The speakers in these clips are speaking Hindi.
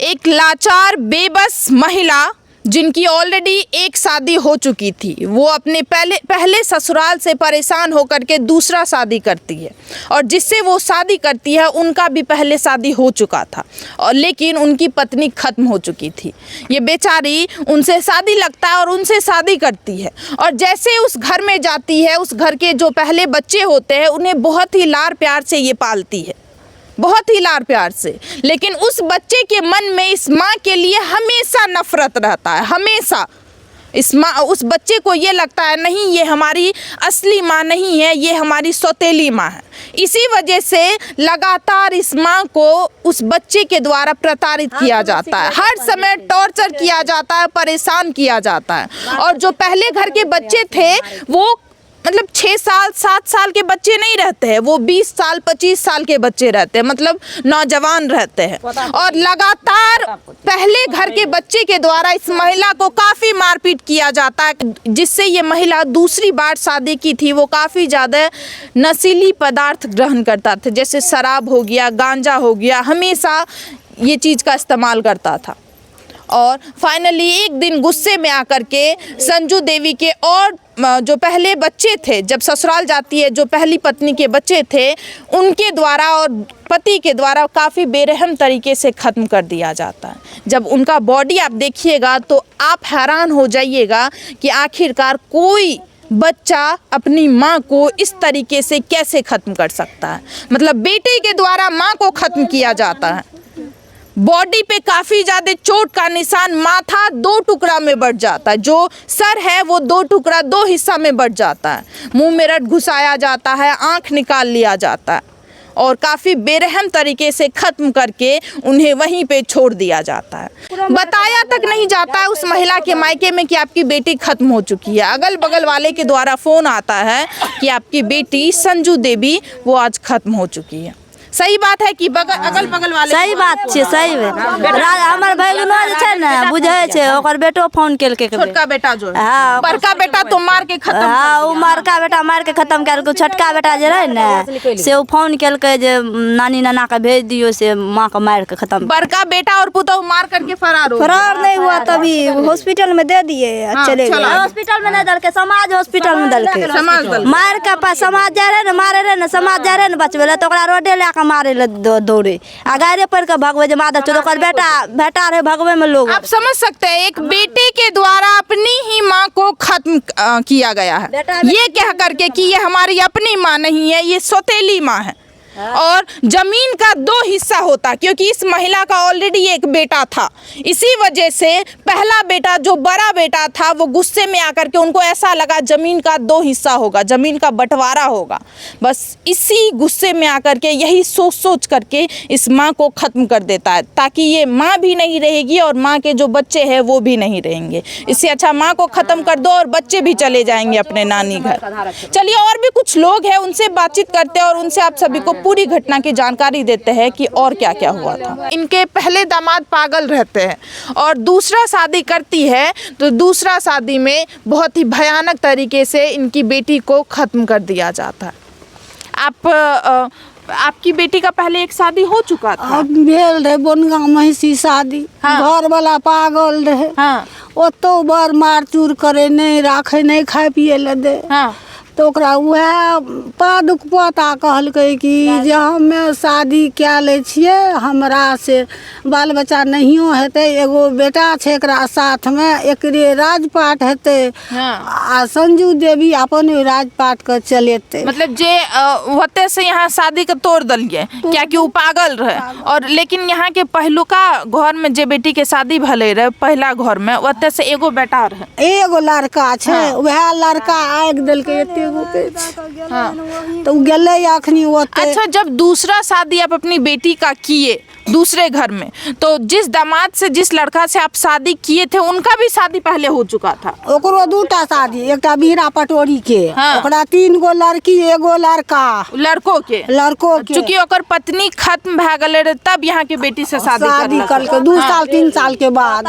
एक लाचार बेबस महिला जिनकी ऑलरेडी एक शादी हो चुकी थी, वो अपने पहले ससुराल से परेशान होकर के दूसरा शादी करती है और जिससे वो शादी करती है उनका भी पहले शादी हो चुका था और लेकिन उनकी पत्नी ख़त्म हो चुकी थी। ये बेचारी उनसे शादी लगता है और उनसे शादी करती है और जैसे उस घर में जाती है, उस घर के जो पहले बच्चे होते हैं उन्हें बहुत ही लाड़ प्यार से ये पालती है, बहुत ही लाड़ प्यार से। लेकिन उस बच्चे के मन में इस माँ के लिए हमेशा नफरत रहता है, हमेशा उस बच्चे को ये लगता है नहीं ये हमारी असली माँ नहीं है, ये हमारी सौतेली माँ है। इसी वजह से लगातार इस माँ को उस बच्चे के द्वारा प्रताड़ित किया जाता है, हर समय टॉर्चर किया जाता है, परेशान किया जाता है। और जो पहले घर के बच्चे थे वो मतलब 6 साल 7 साल के बच्चे नहीं रहते हैं, वो 20 साल 25 साल के बच्चे रहते हैं, मतलब नौजवान रहते हैं। और लगातार पहले घर के बच्चे के द्वारा इस महिला को काफ़ी मारपीट किया जाता है, जिससे ये महिला दूसरी बार शादी की थी वो काफ़ी ज़्यादा नशीली पदार्थ ग्रहण करता था, जैसे शराब हो गया, गांजा हो गया, हमेशा ये चीज़ का इस्तेमाल करता था। और फाइनली एक दिन गुस्से में आकर के संजू देवी के और जो पहले बच्चे थे, जब ससुराल जाती है, जो पहली पत्नी के बच्चे थे उनके द्वारा और पति के द्वारा काफ़ी बेरहम तरीके से ख़त्म कर दिया जाता है। जब उनका बॉडी आप देखिएगा तो आप हैरान हो जाइएगा कि आखिरकार कोई बच्चा अपनी माँ को इस तरीके से कैसे ख़त्म कर सकता है। मतलब बेटे के द्वारा माँ को ख़त्म किया जाता है। बॉडी पे काफ़ी ज़्यादा चोट का निशान, माथा 2 टुकड़ा में बढ़ जाता है, जो सर है वो 2 टुकड़ा 2 हिस्सा में बढ़ जाता है, मुंह में रट घुसाया जाता है, आँख निकाल लिया जाता है और काफ़ी बेरहम तरीके से ख़त्म करके उन्हें वहीं पे छोड़ दिया जाता है। बताया तक नहीं जाता है उस महिला के मायके में कि आपकी बेटी ख़त्म हो चुकी है। अगल बगल वाले के द्वारा फ़ोन आता है कि आपकी बेटी संजू देवी वो आज ख़त्म हो चुकी है। सही बात है कि अगल बगल वाले सही बात छे, सही हमर भैलनो जे छै ने बुझै छै, ओकर बेटो फोन केलकै, छोटका बेटा जो है, हाँ, बड़का बेटा तो मार के खत्म, हाँ वो मारका बेटा मार के खत्म कर, छोटका बेटा जे रहे ने से वो फोन केलकै जे नानी नाना के भेज दियो, से माँ के मार के खत्म। बड़का बेटा और पुतोह मार करके फरार हो, फरार नहीं हुआ, तभी हॉस्पिटल में दे दिए, चले गए। हॉस्पिटल में नहीं दलके, समाज हॉस्पिटल में दलके, मार के समाज जा रहे ने, मारे रहे ने, समाज जा रहे ने बचबे तो ओकरा रोडे ले मारे दौड़े आ गाड़े पर के भगवे जे मादर चोद, ओकर बेटा रहे भगवे में लोग। आप समझ सकते हैं एक बेटे के द्वारा अपनी ही माँ को खत्म किया गया है, ये कह करके कि ये हमारी अपनी माँ नहीं है, ये सौतेली माँ है। और जमीन का 2 हिस्सा होता, क्योंकि इस महिला का ऑलरेडी एक बेटा था, इसी वजह से पहला बेटा जो बड़ा बेटा था वो गुस्से में आकर के उनको ऐसा लगा जमीन का 2 हिस्सा होगा, जमीन का बंटवारा होगा। बस इसी गुस्से में आकर के यही सोच करके इस माँ को ख़त्म कर देता है, ताकि ये माँ भी नहीं रहेगी और माँ के जो बच्चे हैं वो भी नहीं रहेंगे। इससे अच्छा माँ को ख़त्म कर दो और बच्चे भी चले जाएंगे अपने नानी घर। चलिए और भी कुछ लोग हैं, उनसे बातचीत करते हैं और उनसे आप सभी को पूरी घटना की जानकारी देते हैं कि और क्या क्या हुआ था। इनके पहले दामाद पागल रहते हैं और दूसरा शादी करती है, तो दूसरा शादी में बहुत ही भयानक तरीके से इनकी बेटी को ख़त्म कर दिया जाता है। आपकी बेटी का पहले एक शादी हो चुका था, भेल रहे बनगांव में सी शादी, घर वाला पागल रहे, ओतो बर मार चूर करे, नहीं राखे, नहीं खाए पिए ले दे, तो ओकरा वह पादुक पोता कहलकै कि जे हमे शादी कए लै छियै, हमरा से बाल बच्चा नहियो हेतै, एगो बेटा छै एकरा साथ में, एकरे राजपाट हेतै आ संजू देवी अपन राजपाट के चलेतै। मतलब जे होते से यहाँ शादी के तोड़ दलिए, क्या कि वो पागल रहे। और लेकिन यहाँ के पहलुका घर में जे बेटी के शादी भले रहे पहला घर में, ओते से एगो बेटा रहे, एगो लड़का छै, वह लड़का आग देलकै तो गेले अखनी ओते। अच्छा, जब दूसरा शादी आप अपनी बेटी का किए दूसरे घर में, तो जिस दामाद से जिस लड़का से आप शादी किए थे उनका भी शादी पहले हो चुका था? ओकरो 2टा शादी, एकटा बीरा पटोरी के, ओकरा 3 गो लड़की, एगो लड़का, लड़कों के चूंकि ओकर पत्नी खत्म भ गले रहे तब यहाँ के बेटी से शादी करके 2 साल 3 साल के बाद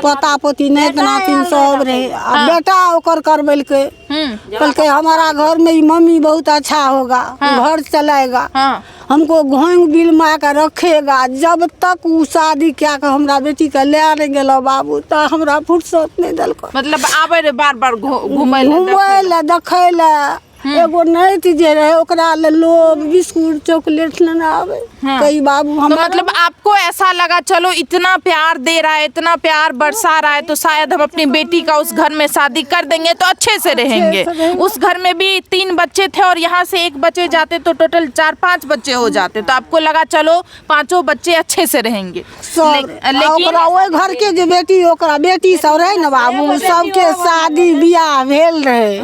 पोता पोती नहीं नातिन सब रहे। बेटा ओकर करबेलकै, कहलकै हमारा घर में मम्मी बहुत अच्छा होगा, घर चलाएगा। हमको घोंग बिल मार के रखेगा। जब तक वो शादी क्या कर हमरा बेटी के ले नहीं गेलो बाबू तो हमरा फुर्सत नहीं दिलको। मतलब आबे रे बार बार घूमे ला देखे ला एगो नहीं जे रहे ओकरा ले लोग बिस्कुट चॉकलेट लेना आवे। कई बाबू हम तो मतलब आपको ऐसा लगा चलो इतना प्यार दे रहा है, इतना प्यार बरसा रहा है, तो शायद हम अपनी बेटी का उस घर में शादी कर देंगे तो अच्छे से रहेंगे। उस घर में भी 3 बच्चे थे और यहाँ से 1 बच्चे जाते तो टोटल 4-5 बच्चे हो जाते, तो आपको लगा चलो 5 बच्चे अच्छे से रहेंगे। लेकिन वो घर के जो बेटी ओकरा बेटी सब रहे ना बाबू सबके शादी बियाह भेल रहे।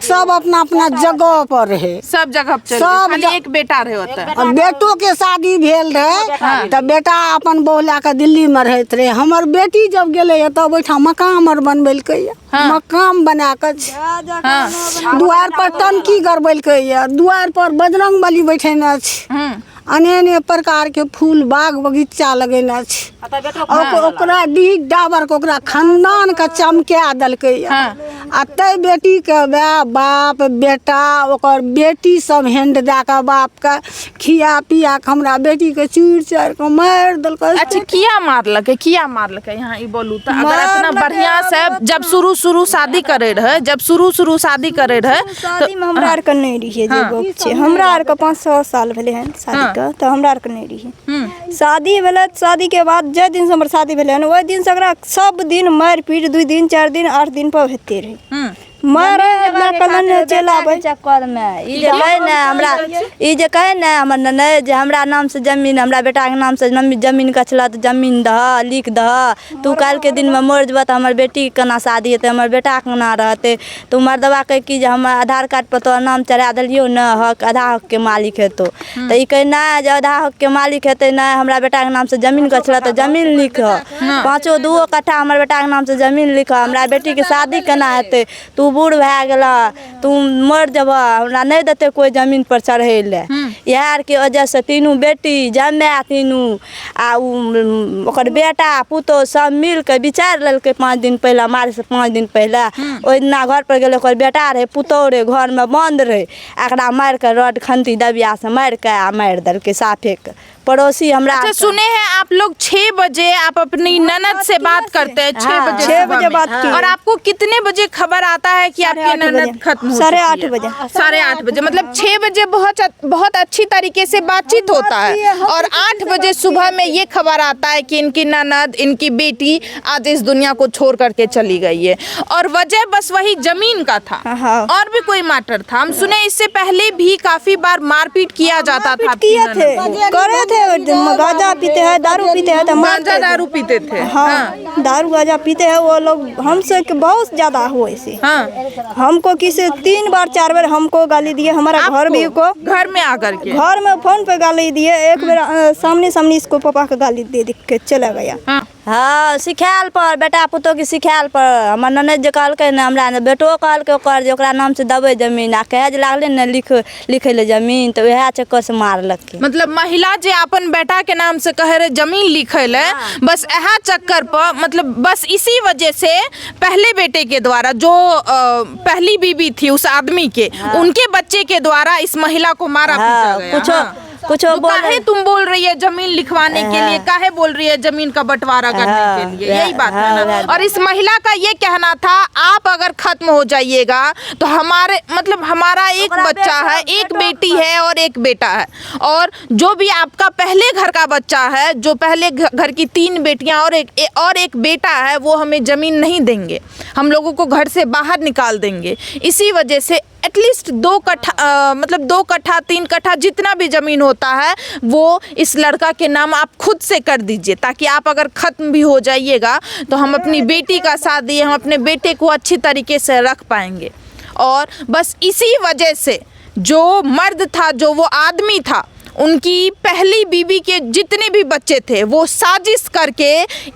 सब अपना अपना जगह पर रहे, सब जगह पे खाली एक बेटा रहे होता है। और बेटों के शादी भेल रहे तो बेटा अपन बहू लेके दिल्ली में रहते रहे। हमर बेटी जब गेले तब बैठा मकाम और बनबेलकै, मकाम बना के द्वार पर टंकी गड़बेलकै, द्वार पर बजरंग बली बैठेना छै, अनेक प्रकार के फूल बाग बगीचा लगेना छै, ओकरा डी डाबर के ओकरा खानदान के चमका देलकै। आ ते बेटी के बाप बेटा ओकर बेटी सब हेंड दे के बाप के खिया पिया के हमरा बेटी के चूर चार के मार देलकै। अच्छा किया मारलकै, किया मारलकै यहाँ ई बोलू तो। अगर इतना बढ़िया से जब शुरू शादी करे रहे, जब शुरू शादी करे रहे शादी में हमरा आर के नहीं रहिए जे गप छै। हमरा आर के 5-6 साल भेले हन शादी के, तो हमरा आर के नहीं रहिए। शादी भेले, शादी के बाद जे दिन से हमर शादी भेले हन ओइ दिन से एकरा सब दिन मार पीट 2 दिन 4 दिन 8 दिन पर होते रहे। मारे ना कलन चला आवे चक्कर में ई जे कहे ना हमरा, ई जे कहे ना हमर ननद जे हमरा नाम से जमीन, हमरा बेटा के नाम से जमीन कछला तो जमीन दह लिख दह, तू काल के दिन में मर जब तो हमर बेटी केना शादी हेते, हमर बेटा केना रहते। तू मर्दवा कहे कि जे हम आधार कार्ड पर तोहर नाम चढ़ा देलियो न, हक आधा हक के मालिक हेतो, तो ई कहे ना जे आधा हक के मालिक हेते ना, हमरा बेटा के नाम से जमीन कछला तो जमीन लिख, 5-2 कट्ठा हमर बेटा के नाम से जमीन लिख, हमरा बेटी के शादी केना हेते, तू बूढ़ भए गेला, तू मर जबा, हमरा नहीं देते कोई जमीन पर चढ़े ले। यार के वजह से तीनों बेटी जमे तीनों आ ओकर बेटा पुतो सब मिल के विचार लेलकै 5 दिन पहले, मारे से 5 दिन पहले ओहि दिना घर पर गेले, ओकर बेटा रहे पुतो रहे घर में बंद रहे, एकरा मार के रड खंती दबिया से मार के आ मार देलकै साफे के। पड़ोसी हमरा अच्छा सुने हैं आप लोग 6 बजे आप अपनी ननद से बात करते हैं, 6 बजे बात की। और आपको कितने बजे खबर आता है कि आपकी ननद खत्म हो? 8:30 बजे। 8:30 बजे, मतलब 6 बजे बहुत अच्छी तरीके से बातचीत होता है, और 8 बजे सुबह में ये खबर आता है कि इनकी ननद, इनकी बेटी आज इस दुनिया को छोड़ करके चली गई है, और वजह बस वही जमीन का था, और भी कोई मैटर था? हम सुने इससे पहले भी काफी बार मारपीट किया जाता था। करे थे गांजा पीते हैं, दारू पीते हैं, तो गांजा दारू पीते थे। हाँ दारू गांजा पीते हैं वो लोग, हमसे बहुत ज्यादा हुए से। हमको किसी 3 बार 4 बार हमको गाली दिए, हमारा घर भी को घर में आकर के घर में फोन पे गाली दिए, एक बार सामने इसको पापा का गाली दे के चला गया। हाँ सिखाल पर बेटा पुतो की सिखाल पर हमर ननद जे कहलकै ने, हमरा बेटो कहलकै ओकर जे ओकरा नाम से दबे जमीन, आ कहे जे लागले ने लिखे ले जमीन, तो वह चक्कर से मारलकै। मतलब महिला जे अपन बेटा के नाम से कहे रहे जमीन लिखे ले, बस यह चक्कर पर, मतलब बस इसी वजह से पहले बेटे के द्वारा जो पहली बीबी थी उस आदमी के, उनके बच्चे के द्वारा इस महिला को मारा पीटा गया। कुछ काहे तुम बोल रही है जमीन लिखवाने के लिए, काहे बोल रही है जमीन का बंटवारा करने के लिए, यही बात है ना। और इस महिला का ये कहना था आप अगर खत्म हो जाइएगा तो हमारे, मतलब हमारा एक बच्चा है, एक बेटी है और एक बेटा है, और जो भी आपका पहले घर का बच्चा है, जो पहले घर की 3 बेटियां और एक बेटा है, वो हमें जमीन नहीं देंगे, हम लोगों को घर से बाहर निकाल देंगे। इसी वजह से एटलीस्ट 2 कट्ठा, मतलब 2 कट्ठा 3 कट्ठा जितना भी जमीन होता है वो इस लड़का के नाम आप खुद से कर दीजिए, ताकि आप अगर खत्म भी हो जाइएगा तो हम अपनी बेटी का शादी, हम अपने बेटे को अच्छी तरीके से रख पाएंगे। और बस इसी वजह से जो मर्द था, जो वो आदमी था, उनकी पहली बीवी के जितने भी बच्चे थे वो साजिश करके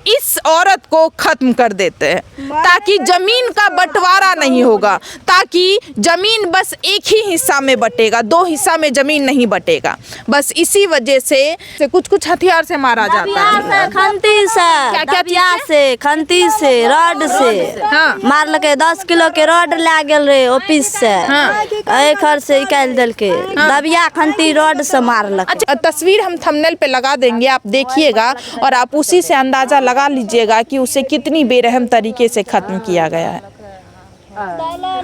इस औरत को खत्म कर देते हैं, ताकि जमीन का बंटवारा नहीं होगा, ताकि जमीन बस एक ही हिस्सा में बटेगा, 2 हिस्सा में जमीन नहीं बटेगा। बस इसी वजह से कुछ हथियार से मारा जाता है, खंती से, खंती से, रॉड से मारलके। 10 किलो के रॉड ले गेल रे ऑफिस से, घर से निकाल देलके, दबिया खंती रॉड से मार मारलक। अच्छा, तस्वीर हम थंबनेल पे लगा देंगे, आप देखिएगा और आप उसी से अंदाजा लगा लीजिएगा कि उसे कितनी बेरहम तरीके से खत्म किया गया है।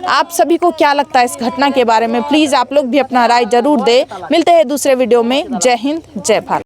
आप सभी को क्या लगता है इस घटना के बारे में? प्लीज आप लोग भी अपना राय जरूर दें। मिलते हैं दूसरे वीडियो में। जय हिंद, जय भारत।